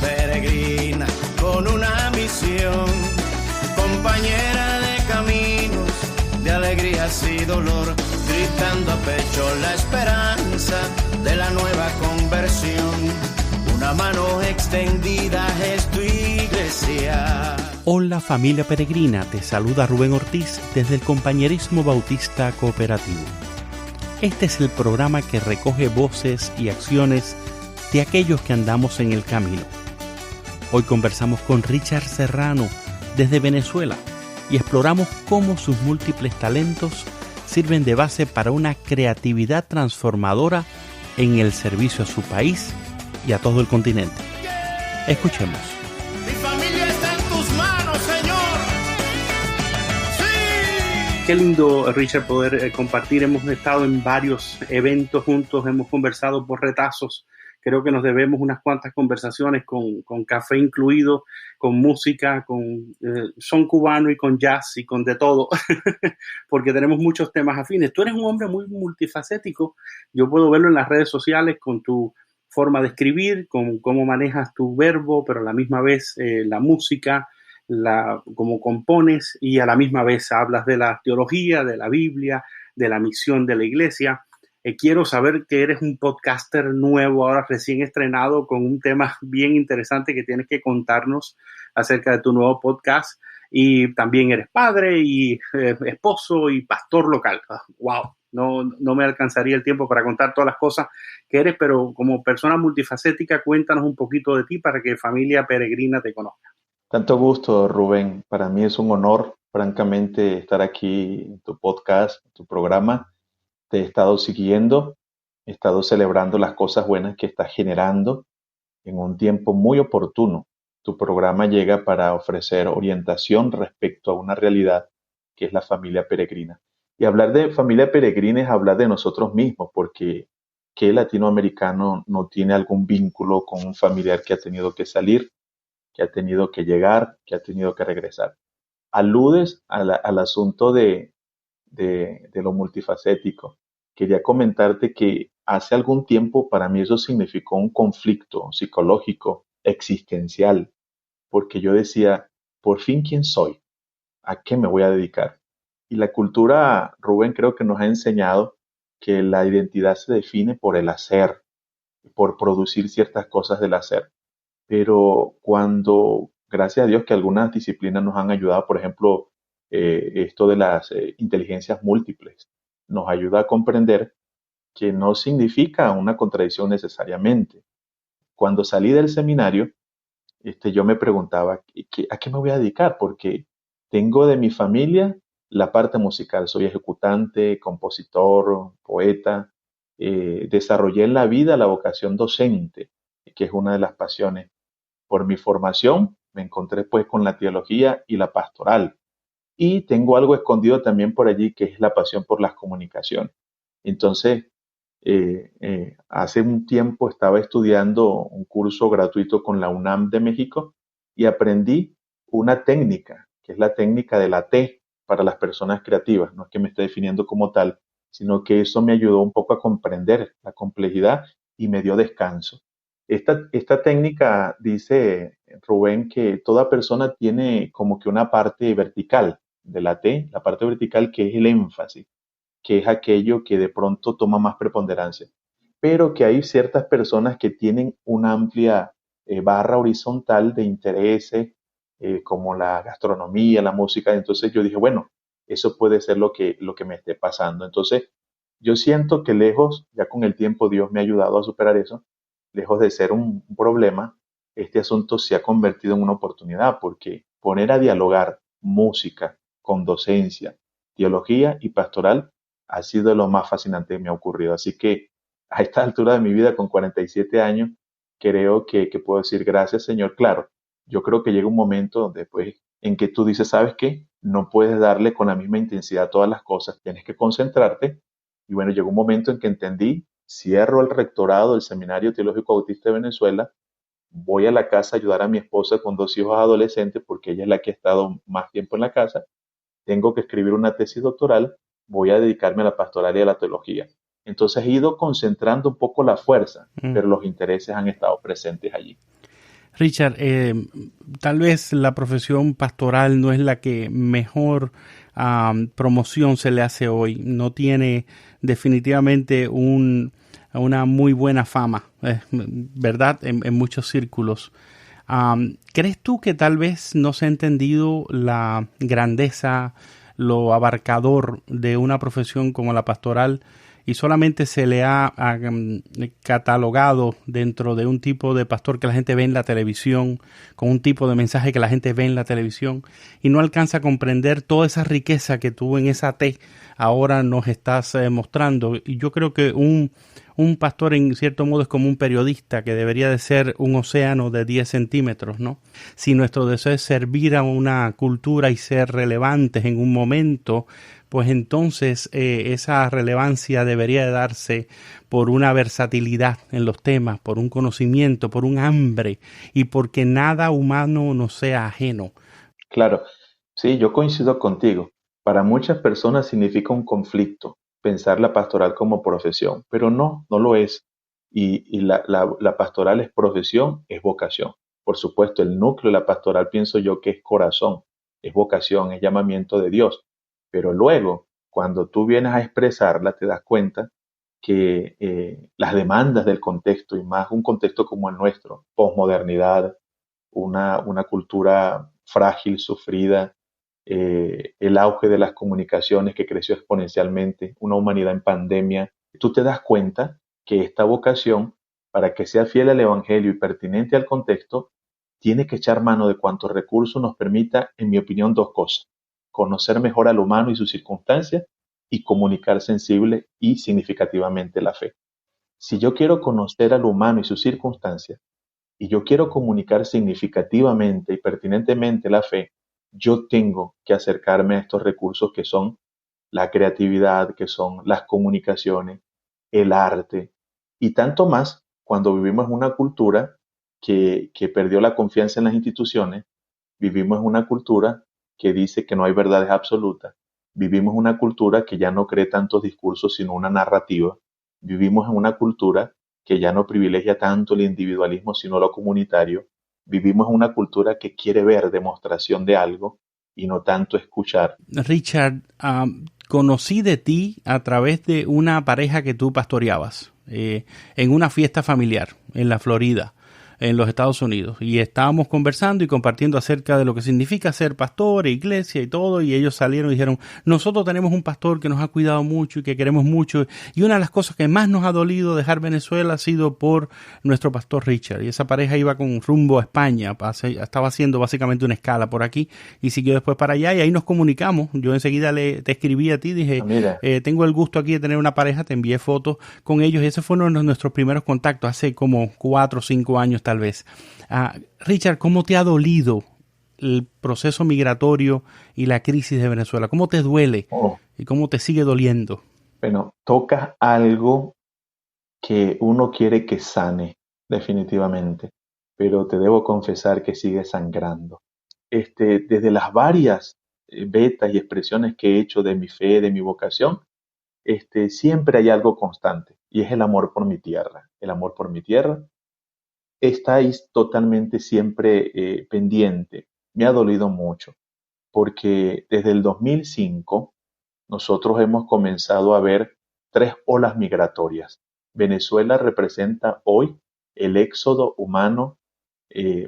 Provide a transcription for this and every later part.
peregrina con una misión, compañera de caminos, de alegrías y dolor, gritando a pecho la esperanza de la nueva conversión. Una mano extendida es tu iglesia. Hola familia peregrina, te saluda Rubén Ortiz desde el Compañerismo Bautista Cooperativo. Este es el programa que recoge voces y acciones de aquellos que andamos en el camino. Hoy conversamos con Richard Serrano desde Venezuela y exploramos cómo sus múltiples talentos sirven de base para una creatividad transformadora en el servicio a su país y a todo el continente. Escuchemos. Mi familia está en tus manos, Señor. ¡Sí! Qué lindo, Richard, poder compartir. Hemos estado en varios eventos juntos, hemos conversado por retazos. Creo que nos debemos unas cuantas conversaciones con café incluido, con música, con son cubano y con jazz y con de todo, porque tenemos muchos temas afines. Tú eres un hombre muy multifacético. Yo puedo verlo en las redes sociales con tu forma de escribir, con cómo manejas tu verbo, pero a la misma vez la música, cómo compones y a la misma vez hablas de la teología, de la Biblia, de la misión de la iglesia. Quiero saber que eres un podcaster nuevo, ahora recién estrenado, con un tema bien interesante que tienes que contarnos acerca de tu nuevo podcast. Y también eres padre y esposo y pastor local. ¡Wow! No me alcanzaría el tiempo para contar todas las cosas que eres, pero como persona multifacética, cuéntanos un poquito de ti para que familia peregrina te conozca. Tanto gusto, Rubén. Para mí es un honor, francamente, estar aquí en tu podcast, en tu programa. Te he estado siguiendo, he estado celebrando las cosas buenas que estás generando en un tiempo muy oportuno. Tu programa llega para ofrecer orientación respecto a una realidad que es la familia peregrina. Y hablar de familia peregrina es hablar de nosotros mismos, porque ¿qué latinoamericano no tiene algún vínculo con un familiar que ha tenido que salir, que ha tenido que llegar, que ha tenido que regresar? Aludes al asunto de lo multifacético. Quería comentarte que hace algún tiempo para mí eso significó un conflicto psicológico, existencial, porque yo decía, por fin, ¿quién soy? ¿A qué me voy a dedicar? Y la cultura, Rubén, creo que nos ha enseñado que la identidad se define por el hacer, por producir ciertas cosas del hacer. Pero cuando, gracias a Dios que algunas disciplinas nos han ayudado, por ejemplo, esto de las inteligencias múltiples, nos ayuda a comprender que no significa una contradicción necesariamente. Cuando salí del seminario, yo me preguntaba, ¿a qué me voy a dedicar? Porque tengo de mi familia la parte musical, soy ejecutante, compositor, poeta, desarrollé en la vida la vocación docente, que es una de las pasiones. Por mi formación me encontré pues con la teología y la pastoral. Y tengo algo escondido también por allí, que es la pasión por las comunicaciones. Entonces, hace un tiempo estaba estudiando un curso gratuito con la UNAM de México y aprendí una técnica, que es la técnica de la T para las personas creativas. No es que me esté definiendo como tal, sino que eso me ayudó un poco a comprender la complejidad y me dio descanso. Esta técnica dice, Rubén, que toda persona tiene como que una parte vertical de la T, la parte vertical que es el énfasis, que es aquello que de pronto toma más preponderancia, pero que hay ciertas personas que tienen una amplia barra horizontal de intereses, como la gastronomía, la música. Entonces yo dije, bueno, eso puede ser lo que me esté pasando. Entonces yo siento que lejos, ya con el tiempo Dios me ha ayudado a superar eso, lejos de ser un problema, este asunto se ha convertido en una oportunidad, porque poner a dialogar música con docencia, teología y pastoral ha sido lo más fascinante que me ha ocurrido. Así que a esta altura de mi vida, con 47 años, creo que puedo decir gracias, Señor. Claro, yo creo que llega un momento donde, pues, en que tú dices, ¿sabes qué? No puedes darle con la misma intensidad a todas las cosas, tienes que concentrarte. Y bueno, llegó un momento en que entendí, cierro el rectorado del Seminario Teológico Bautista de Venezuela, voy a la casa a ayudar a mi esposa con 2 hijos adolescentes, porque ella es la que ha estado más tiempo en la casa. Tengo que escribir una tesis doctoral, voy a dedicarme a la pastoral y a la teología. Entonces he ido concentrando un poco la fuerza, pero los intereses han estado presentes allí. Richard, tal vez la profesión pastoral no es la que mejor promoción se le hace hoy. No tiene definitivamente una muy buena fama, ¿verdad? En muchos círculos. ¿Crees tú que tal vez no se ha entendido la grandeza, lo abarcador de una profesión como la pastoral y solamente se le ha catalogado dentro de un tipo de pastor que la gente ve en la televisión, con un tipo de mensaje que la gente ve en la televisión y no alcanza a comprender toda esa riqueza que tú en esa T ahora nos estás mostrando? Y yo creo que un pastor en cierto modo es como un periodista que debería de ser un océano de 10 centímetros, ¿no? Si nuestro deseo es servir a una cultura y ser relevantes en un momento, pues entonces esa relevancia debería de darse por una versatilidad en los temas, por un conocimiento, por un hambre y porque nada humano nos sea ajeno. Claro, sí, yo coincido contigo. Para muchas personas significa un conflicto pensar la pastoral como profesión, pero no, no lo es. Y la pastoral es profesión, es vocación. Por supuesto, el núcleo de la pastoral pienso yo que es corazón, es vocación, es llamamiento de Dios. Pero luego, cuando tú vienes a expresarla, te das cuenta que las demandas del contexto, y más un contexto como el nuestro, posmodernidad, una cultura frágil, sufrida, el auge de las comunicaciones que creció exponencialmente, una humanidad en pandemia, tú te das cuenta que esta vocación, para que sea fiel al Evangelio y pertinente al contexto, tiene que echar mano de cuantos recursos nos permita, en mi opinión, dos cosas: conocer mejor al humano y sus circunstancias y comunicar sensible y significativamente la fe. Si yo quiero conocer al humano y sus circunstancias, y yo quiero comunicar significativamente y pertinentemente la fe, yo tengo que acercarme a estos recursos que son la creatividad, que son las comunicaciones, el arte, y tanto más cuando vivimos en una cultura que perdió la confianza en las instituciones, vivimos en una cultura que dice que no hay verdades absolutas, vivimos en una cultura que ya no cree tantos discursos sino una narrativa, vivimos en una cultura que ya no privilegia tanto el individualismo sino lo comunitario, vivimos en una cultura que quiere ver demostración de algo y no tanto escuchar. Richard, conocí de ti a través de una pareja que tú pastoreabas en una fiesta familiar en la Florida, en los Estados Unidos, y estábamos conversando y compartiendo acerca de lo que significa ser pastor e iglesia y todo, y ellos salieron y dijeron: nosotros tenemos un pastor que nos ha cuidado mucho y que queremos mucho, y una de las cosas que más nos ha dolido dejar Venezuela ha sido por nuestro pastor Richard. Y esa pareja iba con rumbo a España, estaba haciendo básicamente una escala por aquí y siguió después para allá, y ahí nos comunicamos. Yo enseguida te escribí a ti, dije: tengo el gusto aquí de tener una pareja, te envié fotos con ellos, y ese fue uno de nuestros primeros contactos hace como 4 o 5 años tal vez. Richard, ¿cómo te ha dolido el proceso migratorio y la crisis de Venezuela? ¿Cómo te duele y cómo te sigue doliendo? Bueno, tocas algo que uno quiere que sane, definitivamente, pero te debo confesar que sigue sangrando. Desde las varias vetas y expresiones que he hecho de mi fe, de mi vocación, siempre hay algo constante, y es el amor por mi tierra. El amor por mi tierra está ahí totalmente siempre pendiente. Me ha dolido mucho, porque desde el 2005 nosotros hemos comenzado a ver 3 olas migratorias. Venezuela representa hoy el éxodo humano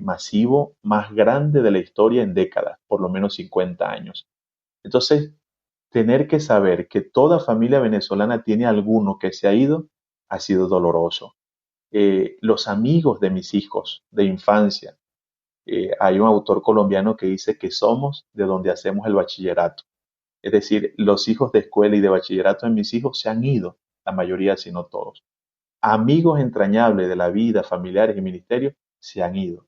masivo más grande de la historia en décadas, por lo menos 50 años. Entonces, tener que saber que toda familia venezolana tiene alguno que se ha ido ha sido doloroso. Los amigos de mis hijos de infancia, hay un autor colombiano que dice que somos de donde hacemos el bachillerato. Es decir, los hijos de escuela y de bachillerato de mis hijos se han ido, la mayoría, si no todos. Amigos entrañables de la vida, familiares y ministerio, se han ido.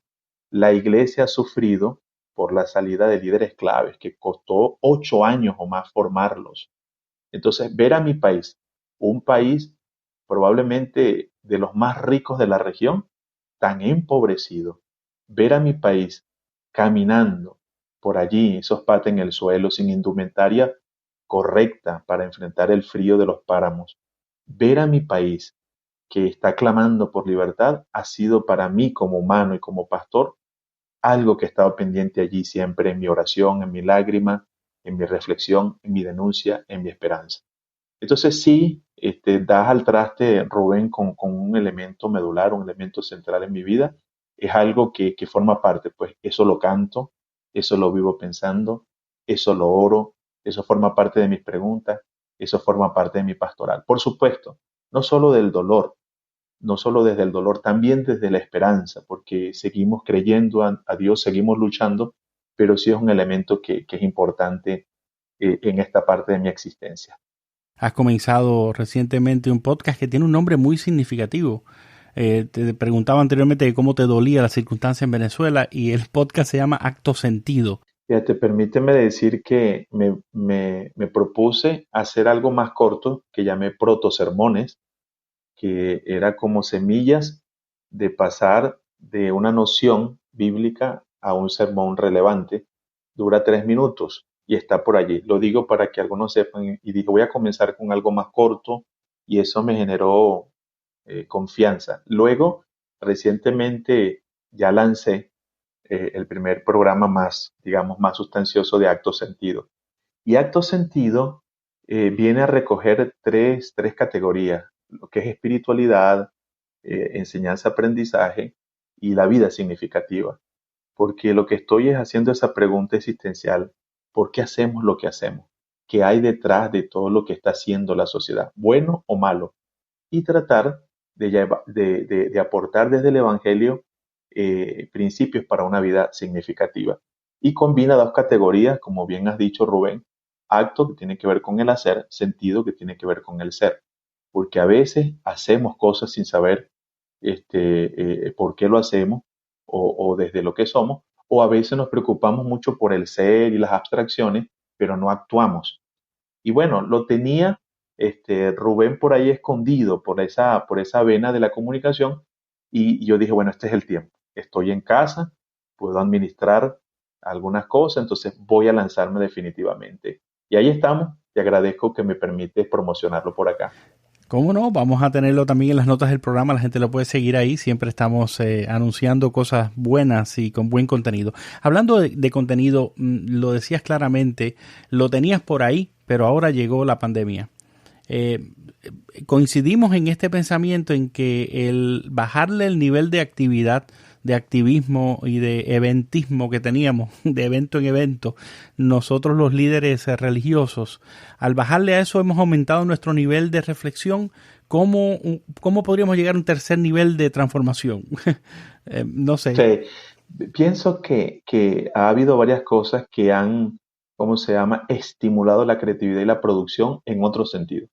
La iglesia ha sufrido por la salida de líderes claves, que costó 8 años o más formarlos. Entonces, ver a mi país, un país probablemente de los más ricos de la región, tan empobrecido, ver a mi país caminando por allí, esos patas en el suelo, sin indumentaria correcta para enfrentar el frío de los páramos, ver a mi país que está clamando por libertad, ha sido para mí como humano y como pastor algo que ha estado pendiente allí siempre en mi oración, en mi lágrima, en mi reflexión, en mi denuncia, en mi esperanza. Entonces sí, das al traste, Rubén, con un elemento medular, un elemento central en mi vida. Es algo que forma parte, pues eso lo canto, eso lo vivo pensando, eso lo oro, eso forma parte de mis preguntas, eso forma parte de mi pastoral. Por supuesto, no solo del dolor, no solo desde el dolor, también desde la esperanza, porque seguimos creyendo a Dios, seguimos luchando, pero sí es un elemento que es importante en esta parte de mi existencia. Has comenzado recientemente un podcast que tiene un nombre muy significativo. Te preguntaba anteriormente cómo te dolía la circunstancia en Venezuela y el podcast se llama Acto Sentido. Fíjate, permíteme decir que me propuse hacer algo más corto que llamé protosermones, que era como semillas de pasar de una noción bíblica a un sermón relevante. Dura 3 minutos y está por allí. Lo digo para que algunos sepan y dije, voy a comenzar con algo más corto y eso me generó confianza. Luego, recientemente ya lancé el primer programa más, digamos, más sustancioso de Acto Sentido. Y Acto Sentido viene a recoger tres categorías, lo que es espiritualidad, enseñanza, aprendizaje y la vida significativa. Porque lo que estoy es haciendo esa pregunta existencial, ¿por qué hacemos lo que hacemos? ¿Qué hay detrás de todo lo que está haciendo la sociedad, bueno o malo? Y tratar de aportar desde el Evangelio principios para una vida significativa. Y combina dos categorías, como bien has dicho, Rubén: acto, que tiene que ver con el hacer; sentido, que tiene que ver con el ser. Porque a veces hacemos cosas sin saber por qué lo hacemos o desde lo que somos, o a veces nos preocupamos mucho por el ser y las abstracciones, pero no actuamos. Y bueno, lo tenía Rubén por ahí escondido, por esa vena de la comunicación, y yo dije, bueno, este es el tiempo. Estoy en casa, puedo administrar algunas cosas, entonces voy a lanzarme definitivamente. Y ahí estamos, te agradezco que me permites promocionarlo por acá. ¿Cómo no? Vamos a tenerlo también en las notas del programa, la gente lo puede seguir ahí, siempre estamos anunciando cosas buenas y con buen contenido. Hablando de contenido, lo decías claramente, lo tenías por ahí, pero ahora llegó la pandemia. Coincidimos en este pensamiento en que el bajarle el nivel de actividad, de activismo y de eventismo que teníamos, de evento en evento, nosotros los líderes religiosos, al bajarle a eso hemos aumentado nuestro nivel de reflexión. ¿Cómo podríamos llegar a un tercer nivel de transformación? No sé. Sí, pienso que ha habido varias cosas que han, ¿cómo se llama?, estimulado la creatividad y la producción en otro sentido.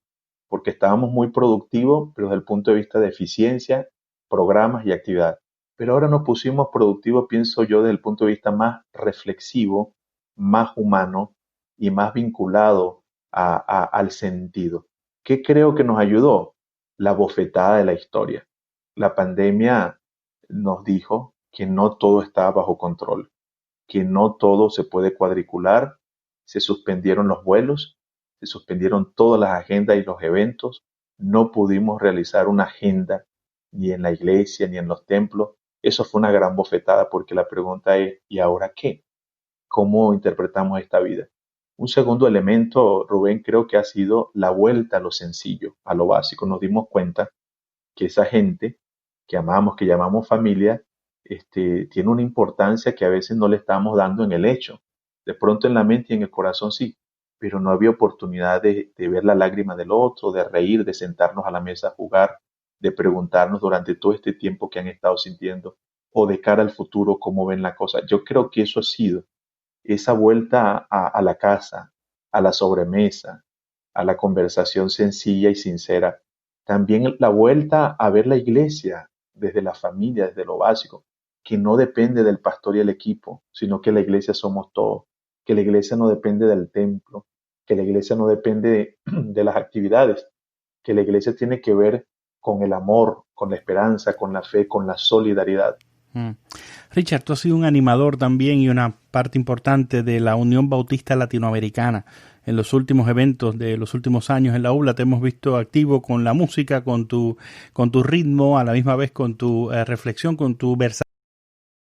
Porque estábamos muy productivos, pero desde el punto de vista de eficiencia, programas y actividad. Pero ahora nos pusimos productivos, pienso yo, desde el punto de vista más reflexivo, más humano y más vinculado al sentido. ¿Qué creo que nos ayudó? La bofetada de la historia. La pandemia nos dijo que no todo está bajo control, que no todo se puede cuadricular. Se suspendieron los vuelos, se suspendieron todas las agendas y los eventos. No pudimos realizar una agenda ni en la iglesia ni en los templos. Eso fue una gran bofetada, porque la pregunta es, ¿y ahora qué? ¿Cómo interpretamos esta vida? Un segundo elemento, Rubén, creo que ha sido la vuelta a lo sencillo, a lo básico. Nos dimos cuenta que esa gente que amamos, que llamamos familia, tiene una importancia que a veces no le estamos dando en el hecho. De pronto en la mente y en el corazón sí, pero no había oportunidad de ver la lágrima del otro, de reír, de sentarnos a la mesa a jugar, de preguntarnos durante todo este tiempo que han estado sintiendo, o de cara al futuro cómo ven la cosa. Yo creo que eso ha sido esa vuelta a la casa, a la sobremesa, a la conversación sencilla y sincera. También la vuelta a ver la iglesia desde la familia, desde lo básico, que no depende del pastor y el equipo, sino que la iglesia somos todos, que la iglesia no depende del templo, que la iglesia no depende de las actividades, que la iglesia tiene que ver con el amor, con la esperanza, con la fe, con la solidaridad. Richard, tú has sido un animador también y una parte importante de la Unión Bautista Latinoamericana. En los últimos eventos de los últimos años en la ULA te hemos visto activo con la música, con tu ritmo, a la misma vez con tu reflexión, con tu versatilidad